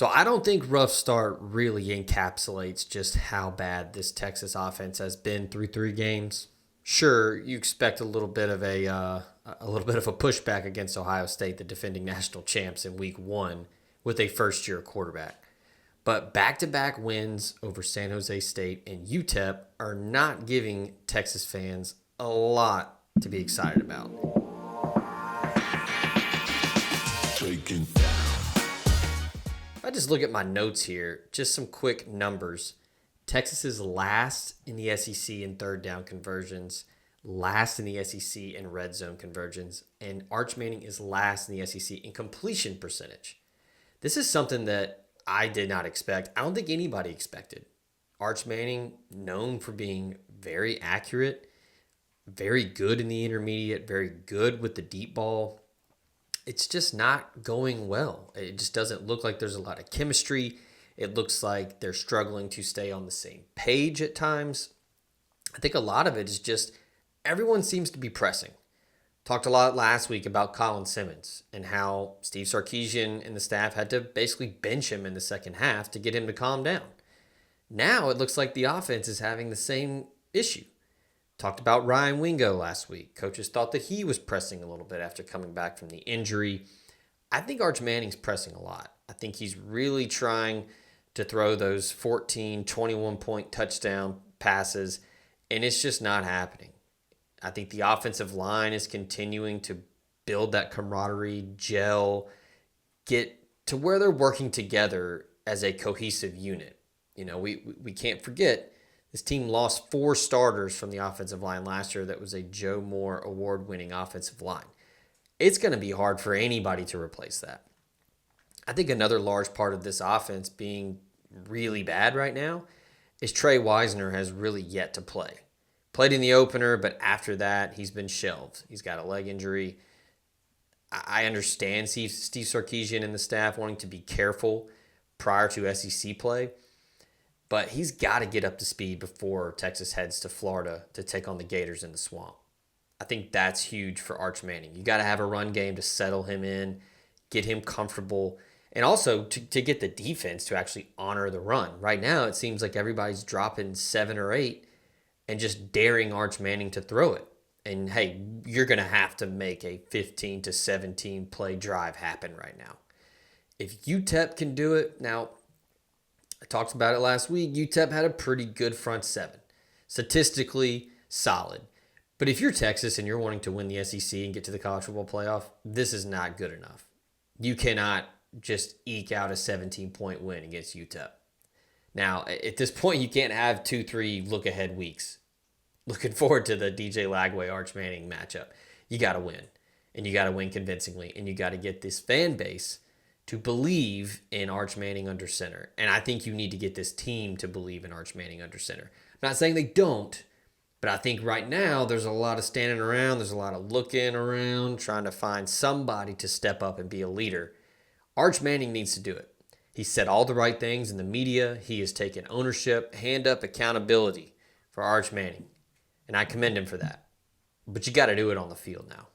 So I don't think rough start really encapsulates just how bad this Texas offense has been through 3 games. Sure, you expect a little bit of a pushback against Ohio State, the defending national champs, in Week 1 with a first-year quarterback. But back-to-back wins over San Jose State and UTEP are not giving Texas fans a lot to be excited about. If I just look at my notes here, just some quick numbers. Texas is last in the SEC in third down conversions, last in the SEC in red zone conversions, and Arch Manning is last in the SEC in completion percentage. This is something that I did not expect. I don't think anybody expected. Arch Manning, known for being very accurate, very good in the intermediate, very good with the deep ball. It's just not going well. It just doesn't look like there's a lot of chemistry. It looks like they're struggling to stay on the same page at times. I think a lot of it is just everyone seems to be pressing. Talked a lot last week about Colin Simmons and how Steve Sarkisian and the staff had to basically bench him in the second half to get him to calm down. Now it looks like the offense is having the same issue. Talked about Ryan Wingo last week. Coaches thought that he was pressing a little bit after coming back from the injury. I think Arch Manning's pressing a lot. I think he's really trying to throw those 14, 21-point touchdown passes, and it's just not happening. I think the offensive line is continuing to build that camaraderie, gel, get to where they're working together as a cohesive unit. You know, we can't forget this team lost 4 starters from the offensive line last year. That was a Joe Moore award-winning offensive line. It's going to be hard for anybody to replace that. I think another large part of this offense being really bad right now is Trey Wisner has really yet to play. Played in the opener, but after that, he's been shelved. He's got a leg injury. I understand Steve Sarkisian and the staff wanting to be careful prior to SEC play, but he's got to get up to speed before Texas heads to Florida to take on the Gators in the Swamp. I think that's huge for Arch Manning. You got to have a run game to settle him in, get him comfortable, and also to get the defense to actually honor the run. Right now, it seems like everybody's dropping 7 or 8 and just daring Arch Manning to throw it. And, hey, you're going to have to make a 15 to 17 play drive happen right now. If UTEP can do it, now, I talked about it last week, UTEP had a pretty good front 7. Statistically solid. But if you're Texas and you're wanting to win the SEC and get to the college football playoff, this is not good enough. You cannot just eke out a 17-point win against UTEP. Now, at this point, you can't have 2-3 look-ahead weeks. Looking forward to the DJ Lagway Arch Manning matchup. You got to win, and you got to win convincingly, and you got to get this fan base to believe in Arch Manning under center. And I think you need to get this team to believe in Arch Manning under center. I'm not saying they don't, but I think right now there's a lot of standing around, there's a lot of looking around, trying to find somebody to step up and be a leader. Arch Manning needs to do it. He said all the right things in the media. He has taken ownership, hand-up accountability for Arch Manning. And I commend him for that. But you got to do it on the field now.